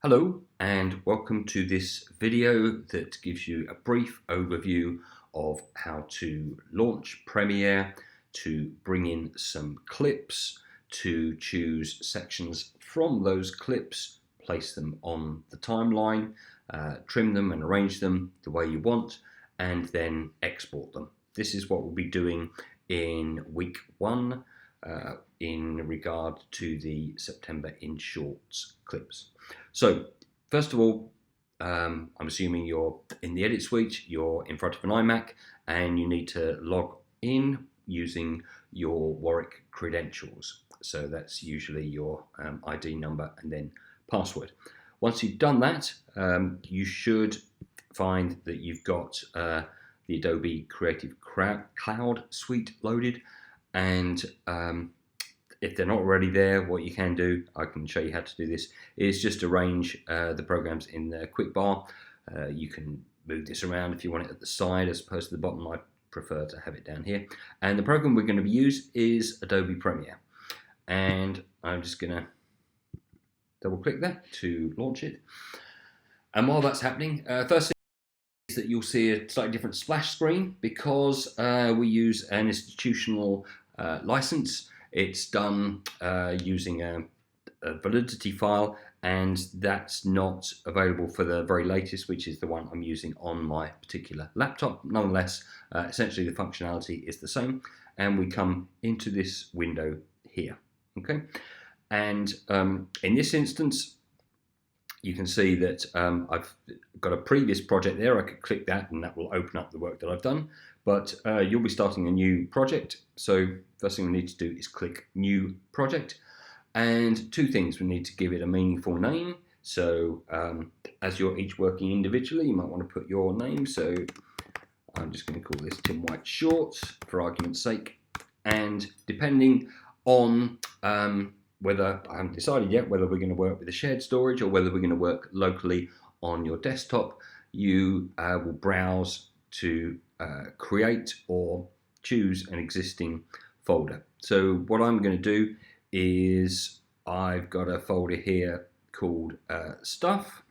Hello and welcome to this video that gives you a brief overview of how to launch Premiere, to bring in some clips, to choose sections from those clips, place them on the timeline, trim them and arrange them the way you want, and then export them. This is what we'll be doing in week one in regard to the September in Shorts clips. So first of all, I'm assuming you're in the Edit Suite, you're in front of an iMac, and you need to log in using your Warwick credentials. So that's usually your ID number and then password. Once you've done that, you should find that you've got the Adobe Creative Cloud suite loaded, and if they're not already there, what you can do, I can show you how to do this, is just arrange the programs in the quick bar. You can move this around if you want it at the side as opposed to the bottom. I prefer to have it down here. And the program we're going to use is Adobe Premiere. And I'm just going to double click that to launch it. And while that's happening, first thing is that you'll see a slightly different splash screen because we use an institutional license. It's done using a validity file, and that's not available for the very latest, which is the one I'm using on my particular laptop. Nonetheless, essentially the functionality is the same, and we come into this window here. Okay, and in this instance, you can see that I've got a previous project there. I could click that and that will open up the work that I've done, but you'll be starting a new project. So first thing we need to do is click New Project, and two things: we need to give it a meaningful name. So as you're each working individually, you might want to put your name. So I'm just going to call this Tim White Shorts for argument's sake, and depending on whether, I haven't decided yet whether we're going to work with a shared storage or whether we're going to work locally on your desktop, you will browse to create or choose an existing folder. So what I'm going to do is I've got a folder here called Stuff,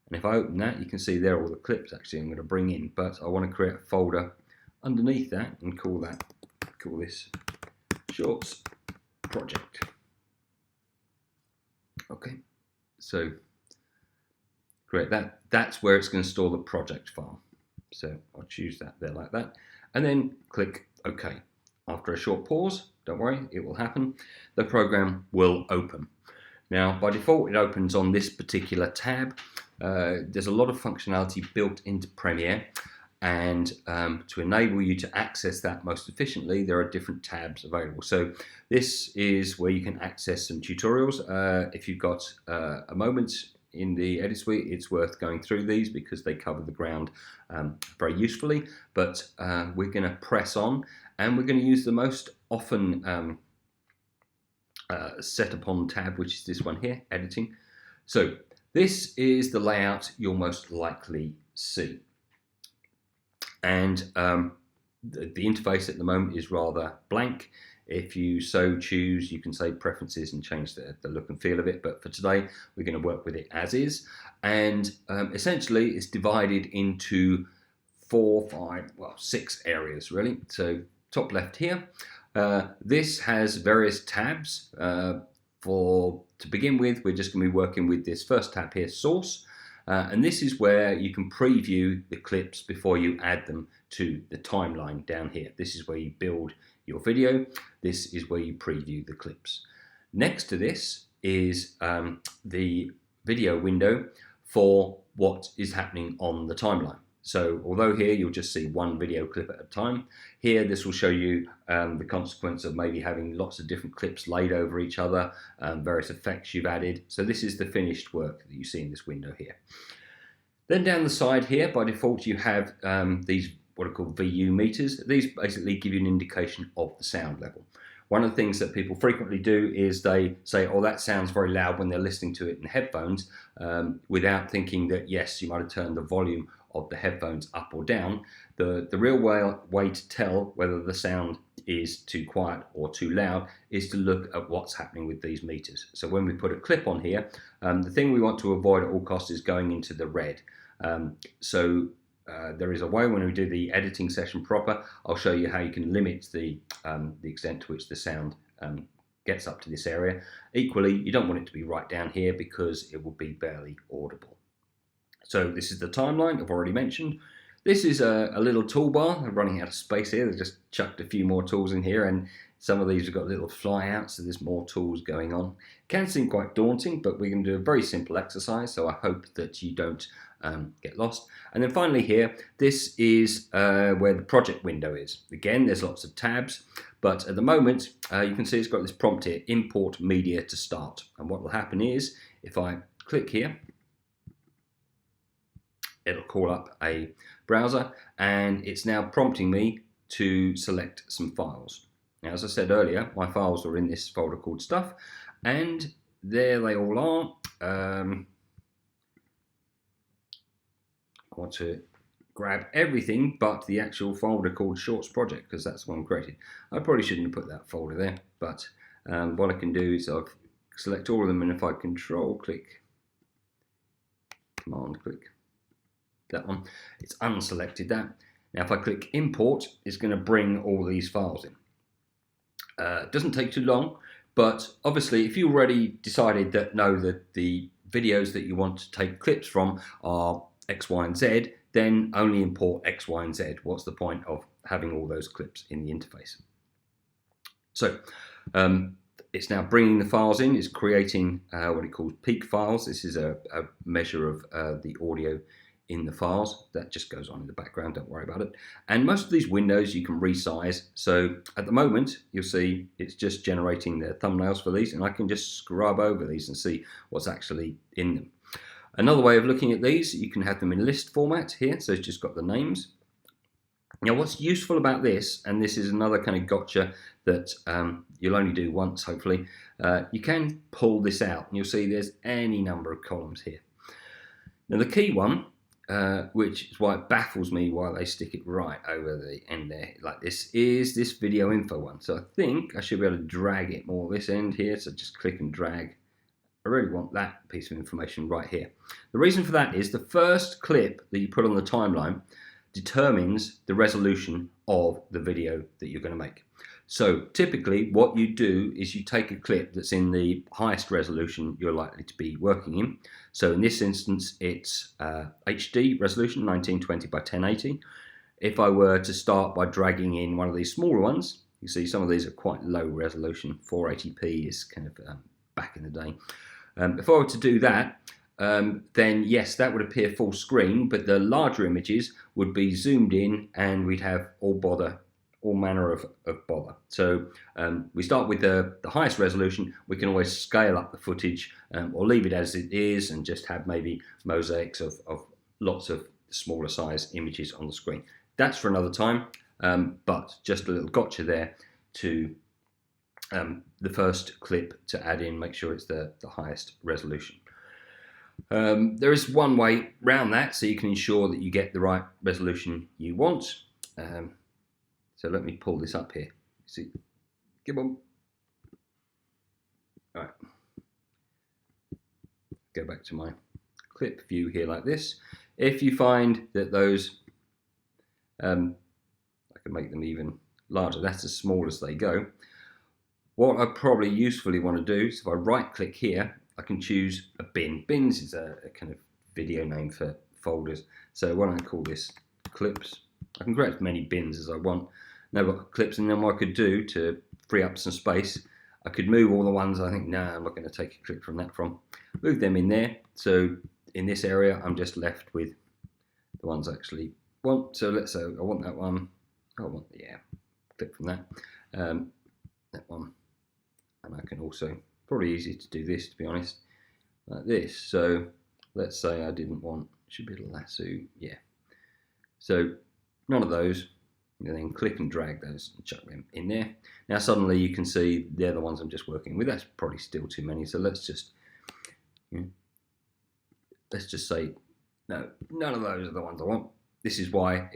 and if I open that, you can see there are all the clips actually I'm going to bring in, but I want to create a folder underneath that and call this Shorts Project. Okay, so create that. That's where it's going to store the project file. So I'll choose that there like that, and then click OK. After a short pause, don't worry, it will happen. The program will open. Now, by default, it opens on this particular tab. There's a lot of functionality built into Premiere, and to enable you to access that most efficiently, there are different tabs available. So this is where you can access some tutorials. If you've got a moment in the Edit Suite, it's worth going through these because they cover the ground very usefully. But we're going to press on, and we're going to use the most often set upon tab, which is this one here, Editing. So this is the layout you'll most likely see. And the interface at the moment is rather blank. If you so choose, you can say preferences and change the look and feel of it. But for today, we're going to work with it as is. And essentially, it's divided into 6 areas, really. So top left here, this has various tabs. To begin with, we're just going to be working with this first tab here, Source. And this is where you can preview the clips before you add them to the timeline down here. This is where you build your video. This is where you preview the clips. Next to this is the video window for what is happening on the timeline. So although here you'll just see one video clip at a time, here this will show you the consequence of maybe having lots of different clips laid over each other, various effects you've added. So this is the finished work that you see in this window here. Then down the side here, by default, you have these what are called VU meters. These basically give you an indication of the sound level. One of the things that people frequently do is they say, oh, that sounds very loud when they're listening to it in headphones, without thinking that, yes, you might have turned the volume of the headphones up or down. The real way to tell whether the sound is too quiet or too loud is to look at what's happening with these meters. So when we put a clip on here, the thing we want to avoid at all costs is going into the red. There is a way when we do the editing session proper, I'll show you how you can limit the extent to which the sound gets up to this area. Equally, you don't want it to be right down here because it will be barely audible. So this is the timeline I've already mentioned. This is a little toolbar. I'm running out of space here. They've just chucked a few more tools in here, and some of these have got little fly-outs, so there's more tools going on. It can seem quite daunting, but we're going to do a very simple exercise, so I hope that you don't get lost. And then finally here, this is where the project window is. Again, there's lots of tabs, but at the moment, you can see it's got this prompt here, import media to start. And what will happen is, if I click here, it'll call up a browser, and it's now prompting me to select some files. Now, as I said earlier, my files are in this folder called stuff, and there they all are. I want to grab everything but the actual folder called Shorts Project, because that's the one created. I probably shouldn't have put that folder there, but what I can do is I'll select all of them, and if I control click, command click, that one, it's unselected that. Now if I click import, it's going to bring all these files in. It doesn't take too long, but obviously if you already decided that the videos that you want to take clips from are X, Y, and Z, then only import X, Y, and Z. What's the point of having all those clips in the interface? So it's now bringing the files in. It's creating what it calls peak files. This is a measure of the audio in the files. That just goes on in the background, don't worry about it. And most of these windows you can resize. So at the moment, you'll see it's just generating the thumbnails for these, and I can just scrub over these and see what's actually in them. Another way of looking at these, you can have them in list format here, so it's just got the names. Now what's useful about this, and this is another kind of gotcha that you'll only do once hopefully, you can pull this out and you'll see there's any number of columns here. Now the key one, which is why it baffles me why they stick it right over the end there like this, is this video info one. So I think I should be able to drag it more this end here, so just click and drag. I really want that piece of information right here. The reason for that is the first clip that you put on the timeline determines the resolution of the video that you're going to make. So typically what you do is you take a clip that's in the highest resolution you're likely to be working in. So in this instance it's HD resolution 1920 by 1080. If I were to start by dragging in one of these smaller ones, you see some of these are quite low resolution. 480p is kind of back in the day. If I were to do that, then yes, that would appear full screen, but the larger images would be zoomed in and we'd have all manner of bother. So we start with the highest resolution. We can always scale up the footage or leave it as it is and just have maybe mosaics of lots of smaller size images on the screen. That's for another time, but just a little gotcha there to the first clip to add in, make sure it's the highest resolution. There is one way around that, so you can ensure that you get the right resolution you want. So let me pull this up here. See, come on. All right. Go back to my clip view here like this. If you find that those, I can make them even larger. That's as small as they go. What I probably usefully want to do is if I right click here, I can choose a bin. Bins is a kind of video name for folders. So why don't I call this clips? I can create as many bins as I want. Now I've got clips, and then what I could do to free up some space, I could move all the ones I think, nah, I'm not going to take a clip from that from. Move them in there. So in this area, I'm just left with the ones I actually want. So let's say I want that one. I want, yeah, clip from that. That one. And I can also, probably easier to do this, to be honest, like this. So let's say I didn't want, should be a lasso, yeah. So none of those, and then click and drag those and chuck them in there. Now suddenly you can see they're the ones I'm just working with. That's probably still too many, so let's just say, no, none of those are the ones I want. This is why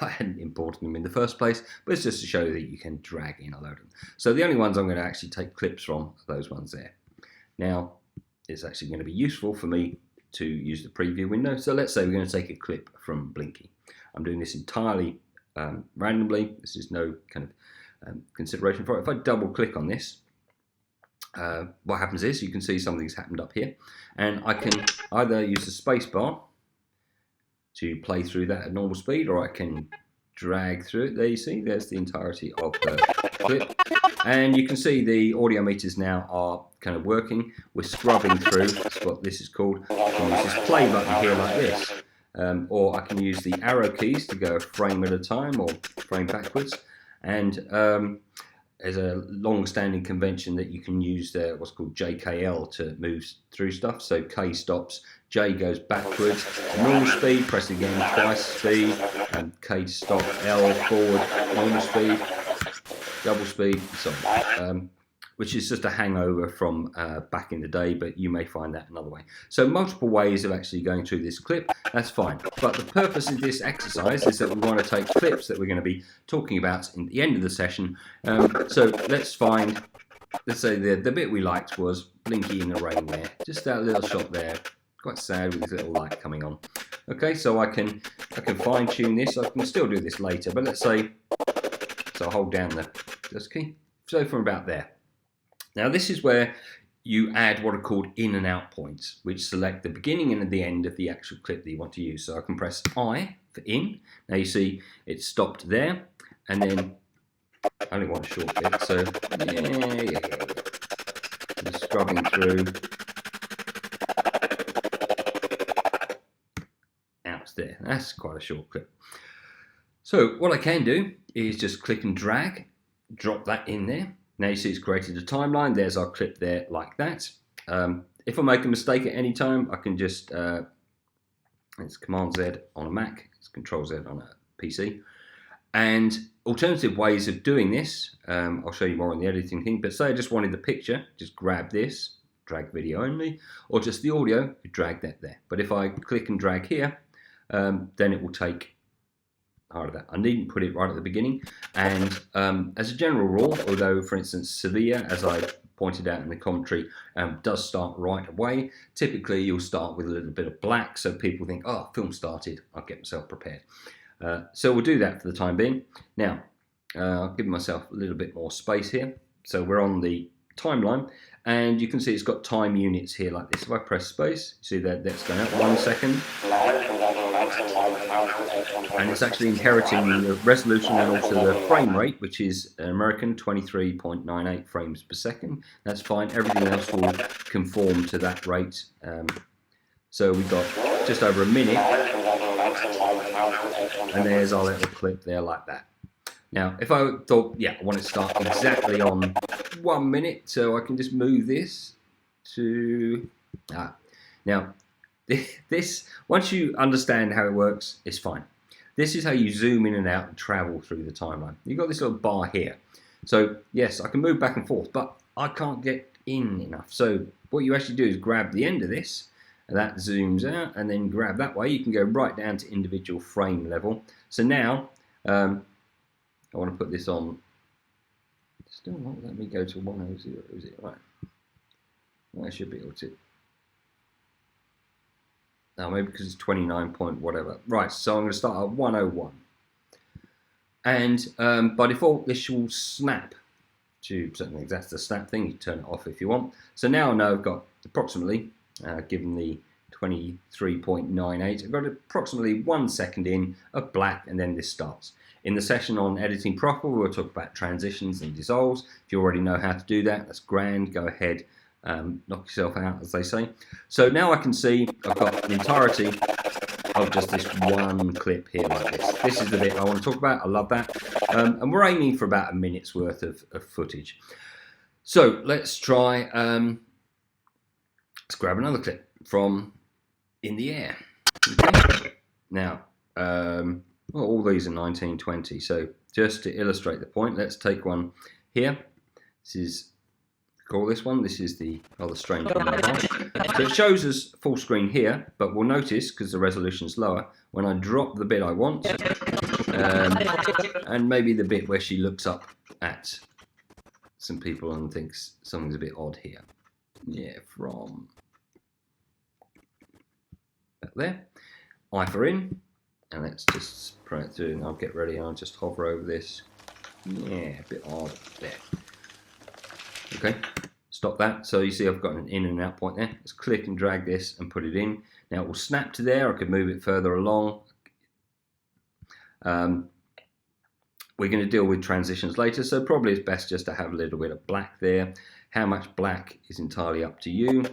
I hadn't imported them in the first place, but it's just to show that you can drag in a load of them. So the only ones I'm going to actually take clips from are those ones there. Now, it's actually going to be useful for me to use the preview window. So let's say we're going to take a clip from Blinky. I'm doing this entirely randomly. This is no kind of consideration for it. If I double click on this, what happens is you can see something's happened up here, and I can either use the space bar to play through that at normal speed, or I can drag through it. There you see, there's the entirety of the clip, and you can see the audio meters now are kind of working. We're scrubbing through, that's what this is called. I can use this play button here like this, or I can use the arrow keys to go a frame at a time or frame backwards, and there's a long-standing convention that you can use what's called JKL to move through stuff. So K stops, J goes backwards, normal speed, press again, twice speed, and K to stop, L forward, normal speed, double speed, and so on. Which is just a hangover from back in the day, but you may find that another way. So multiple ways of actually going through this clip, that's fine. But the purpose of this exercise is that we want to take clips that we're going to be talking about in the end of the session. So let's say the bit we liked was Blinky in the rain there. Just that little shot there, quite sad with this little light coming on. Okay, so I can fine tune this. I can still do this later, but let's say, so I'll hold down the key. So from about there. Now this is where you add what are called in and out points, which select the beginning and the end of the actual clip that you want to use. So I can press I for in. Now you see it stopped there, and then I only want a short bit, so yeah. Just scrubbing through. Out there. That's quite a short clip. So what I can do is just click and drag, drop that in there. Now you see it's created a timeline. There's our clip there like that. If I make a mistake at any time, I can just, it's Command Z on a Mac, it's Control Z on a PC. And alternative ways of doing this, I'll show you more on the editing thing, but say I just wanted the picture, just grab this, drag video only, or just the audio, drag that there. But if I click and drag here, then it will take part of that. I needn't put it right at the beginning, and as a general rule, although for instance Sevilla, as I pointed out in the commentary, does start right away, typically you'll start with a little bit of black so people think, oh, film started, I'll get myself prepared. So we'll do that for the time being. Now I'll give myself a little bit more space here. So we're on the timeline, and you can see it's got time units here like this. If I press space, see that that's going up 1 second. And it's actually inheriting the resolution and also the frame rate, which is American 23.98 frames per second. That's fine. Everything else will conform to that rate. So we've got just over a minute, and there's our little clip there like that. Now, if I thought, yeah, I want it to start exactly on 1 minute, so I can just move this to now. This, once you understand how it works, it's fine. This is how you zoom in and out and travel through the timeline. You've got this little bar here. So yes, I can move back and forth, but I can't get in enough. So what you actually do is grab the end of this, and that zooms out, and then grab that way. You can go right down to individual frame level. So now, I want to put this on, still not let me go to 100, is it? Right. I should be able to. Now maybe because it's 29 point whatever. Right, so I'm going to start at 101. And by default, this will snap to certain things. That's the snap thing. You turn it off if you want. So now I know I've got approximately, given the 23.98, I've got approximately 1 second in of black, and then this starts. In the session on editing proper, we'll talk about transitions and dissolves. If you already know how to do that, that's grand. Go ahead. Knock yourself out, as they say. So now I can see I've got the entirety of just this one clip here like this. This is the bit I want to talk about. I love that. And we're aiming for about a minute's worth of footage. So let's try, let's grab another clip from In the Air. Okay. Now, well, all these are 1920. So just to illustrate the point, let's take one here. This is, call this one. This is the other strange one. So it shows us full screen here, but we'll notice, because the resolution is lower, when I drop the bit I want, And maybe the bit where she looks up at some people and thinks something's a bit odd here. Yeah, from back there. I for in, and let's just pray it through, and I'll get ready and I'll just hover over this. Yeah, a bit odd there. Okay, stop that. So you see I've got an in and out point there. Let's click and drag this and put it in. Now it will snap to there. I could move it further along. We're going to deal with transitions later, so probably it's best just to have a little bit of black there. How much black is entirely up to you.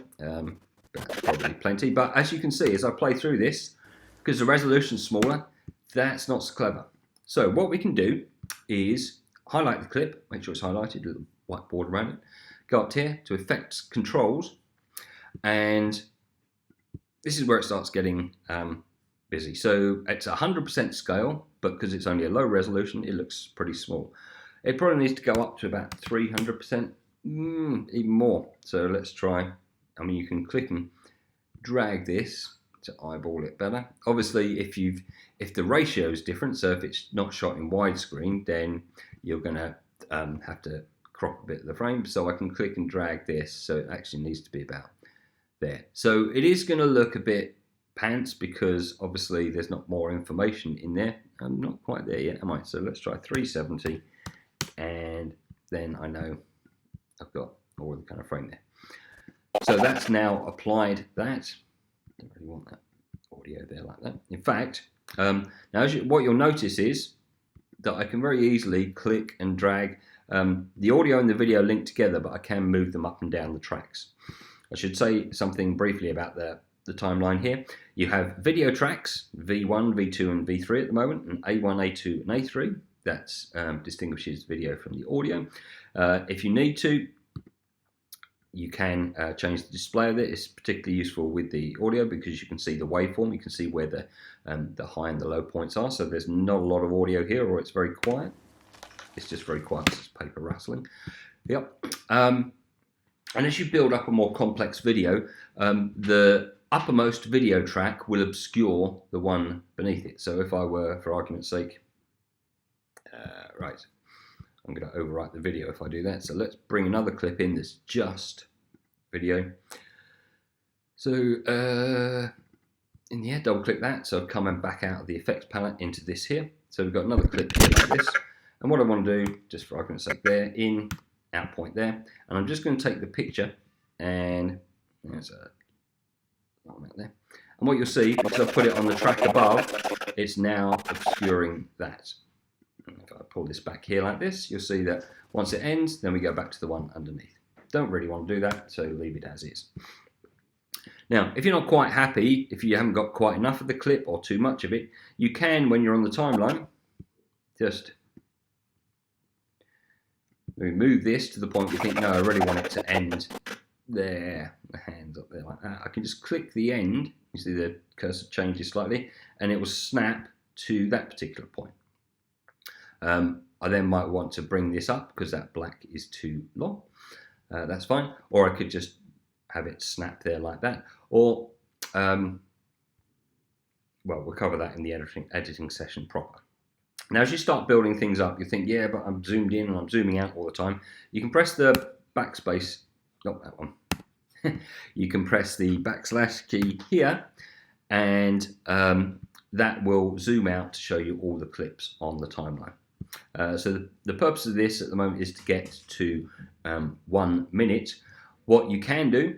Probably plenty, but as you can see, as I play through this, because the resolution's smaller, that's not so clever. So what we can do is highlight the clip, make sure it's highlighted, a little white border around it, go up here to Effects, Controls, and this is where it starts getting busy. So it's 100% scale, but because it's only a low resolution, it looks pretty small. It probably needs to go up to about 300%, even more. So let's try. I mean, you can click and drag this to eyeball it better. Obviously, if the ratio is different, so if it's not shot in widescreen, then you're going to have to crop a bit of the frame. So I can click and drag this, so it actually needs to be about there. So it is going to look a bit pants because obviously there's not more information in there. I'm not quite there yet, am I? So let's try 370, and then I know I've got all the kind of frame there. So that's now applied that. Don't really want that audio there like that. In fact, now what you'll notice is that I can very easily click and drag the audio and the video linked together, but I can move them up and down the tracks. I should say something briefly about the timeline here. You have video tracks, V1, V2 and V3 at the moment, and A1, A2 and A3. That distinguishes video from the audio. If you need to, you can change the display of it. It's particularly useful with the audio because you can see the waveform. You can see where the high and the low points are. So there's not a lot of audio here, or it's very quiet. It's just very quiet. It's just paper rustling. Yep. And as you build up a more complex video, the uppermost video track will obscure the one beneath it. So if I were, for argument's sake, right, I'm going to overwrite the video if I do that. So let's bring another clip in that's just video. So in the air, double click that. So I've come back out of the effects palette into this here. So we've got another clip here like this. And what I want to do, just for argument's sake there, in, out point there. And I'm just going to take the picture and there's a line out there. And what you'll see, because I've put it on the track above, it's now obscuring that. If I pull this back here like this, you'll see that once it ends, then we go back to the one underneath. Don't really want to do that, so leave it as is. Now, if you're not quite happy, if you haven't got quite enough of the clip or too much of it, you can, when you're on the timeline, just move this to the point you think, no, I really want it to end there. The hands up there like that. I can just click the end. You see the cursor changes slightly, and it will snap to that particular point. I then might want to bring this up because that black is too long. That's fine. Or I could just have it snap there like that. Or, well, we'll cover that in the editing session proper. Now, as you start building things up, you think, yeah, but I'm zoomed in and I'm zooming out all the time. You can press the backspace, not that one. You can press the backslash key here, and that will zoom out to show you all the clips on the timeline. So the purpose of this at the moment is to get to 1 minute. What you can do,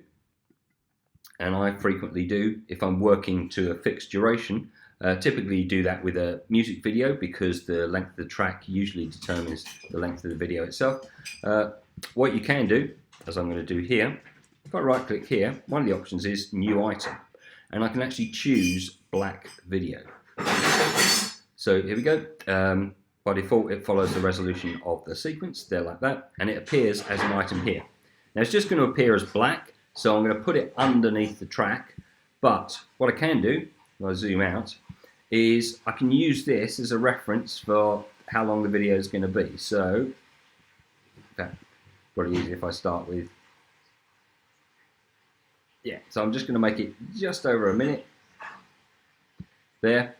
and I frequently do if I'm working to a fixed duration, typically do that with a music video because the length of the track usually determines the length of the video itself. What you can do, as I'm going to do here, if I right click here, one of the options is new item, and I can actually choose black video. So here we go. By default, it follows the resolution of the sequence, there like that, and it appears as an item here. Now it's just going to appear as black, so I'm going to put it underneath the track, but what I can do, when I zoom out, is I can use this as a reference for how long the video is going to be. So, that's probably easy if I start with, yeah, so I'm just going to make it just over a minute, there.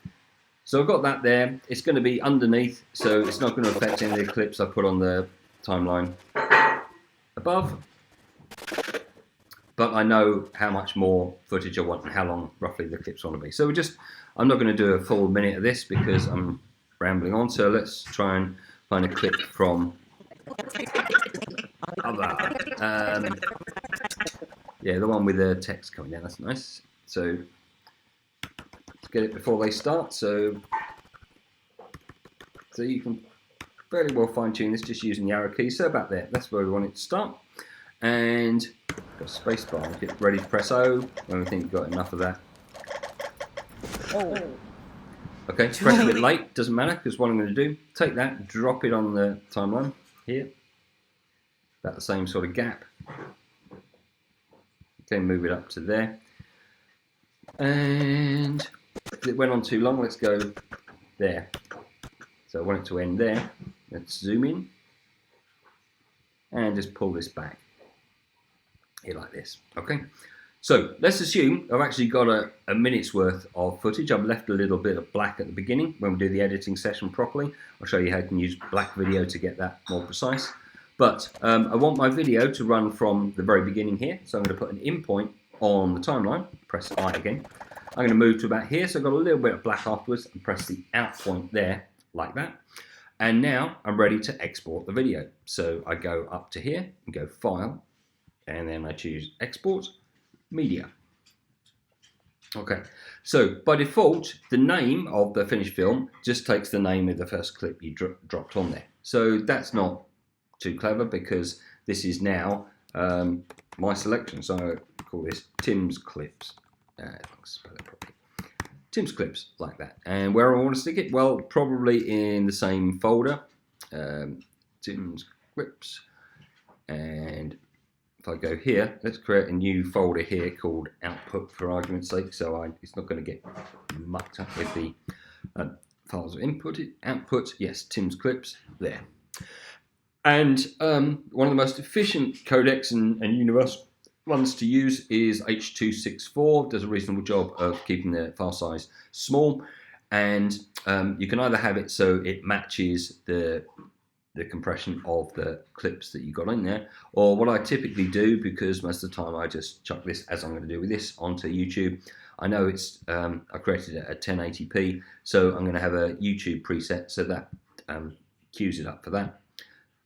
So I've got that there. It's going to be underneath, so it's not going to affect any of the clips I put on the timeline above. But I know how much more footage I want and how long roughly the clips want to be. So I'm not going to do a full minute of this because I'm rambling on. So let's try and find a clip from yeah, the one with the text coming down. That's nice. So let's get it before they start. So you can fairly well fine tune this just using the arrow key. So about there, that's where we want it to start. And got space bar, get ready to press O when we think we've got enough of that. Okay, press a bit late, doesn't matter, because what I'm going to do, take that, drop it on the timeline here, about the same sort of gap. Then move it up to there. And if it went on too long, let's go there. So I want it to end there. Let's zoom in and just pull this back here like this. Okay, so let's assume I've actually got a minute's worth of footage. I've left a little bit of black at the beginning. When we do the editing session properly, I'll show you how you can use black video to get that more precise. But I want my video to run from the very beginning here, so I'm going to put an in point on the timeline. Press I again. I'm going to move to about here, so I've got a little bit of black afterwards, and press the out point there like that. And now I'm ready to export the video. So I go up to here and go File, and then I choose Export Media. Okay, so by default, the name of the finished film just takes the name of the first clip you dropped on there. So that's not too clever because this is now my selection. So I call this Tim's Clips. Spell it properly. Tim's Clips, like that. And where I want to stick it? Well, probably in the same folder. Tim's Clips. And if I go here, let's create a new folder here called Output for argument's sake. So it's not going to get mucked up with the files inputted. Output, yes, Tim's Clips, there. And one of the most efficient codecs and universal ones to use is H.264. Does a reasonable job of keeping the file size small, and you can either have it so it matches the compression of the clips that you got in there, or what I typically do, because most of the time I just chuck this, as I'm going to do with this, onto YouTube. I know it's I created it at 1080p, so I'm going to have a YouTube preset, so that queues it up for that.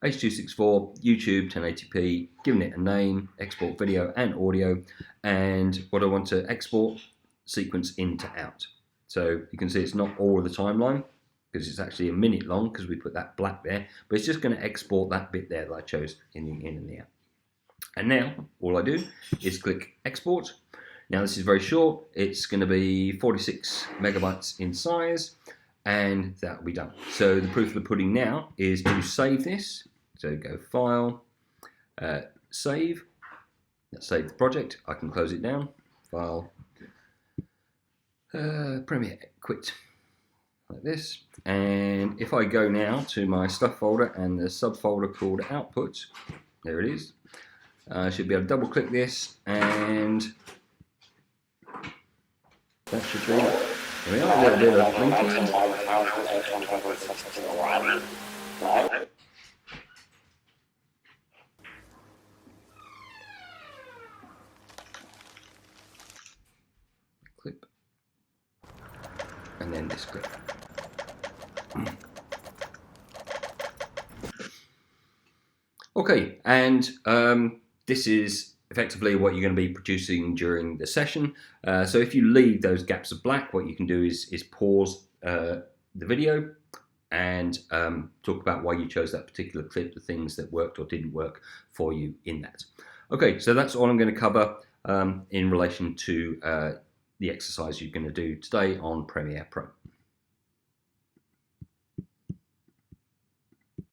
H.264, YouTube, 1080p, giving it a name, export video and audio, and what I want to export, sequence in to out. So you can see it's not all of the timeline, because it's actually a minute long, because we put that black there, but it's just going to export that bit there that I chose in the in and the out. And now, all I do is click Export. Now this is very short, it's going to be 46 megabytes in size, and that will be done. So the proof of the pudding now is to save this. So go File, Save. Let's save the project. I can close it down. File, Premiere, Quit, like this. And if I go now to my stuff folder and the subfolder called Output, there it is. I should be able to double click this, and that should be. There we are, a little bit of linking. Clip. And then this clip. Okay, and this is effectively what you're going to be producing during the session. So if you leave those gaps of black, what you can do is pause the video and talk about why you chose that particular clip, the things that worked or didn't work for you in that. Okay, so that's all I'm going to cover in relation to the exercise you're going to do today on Premiere Pro.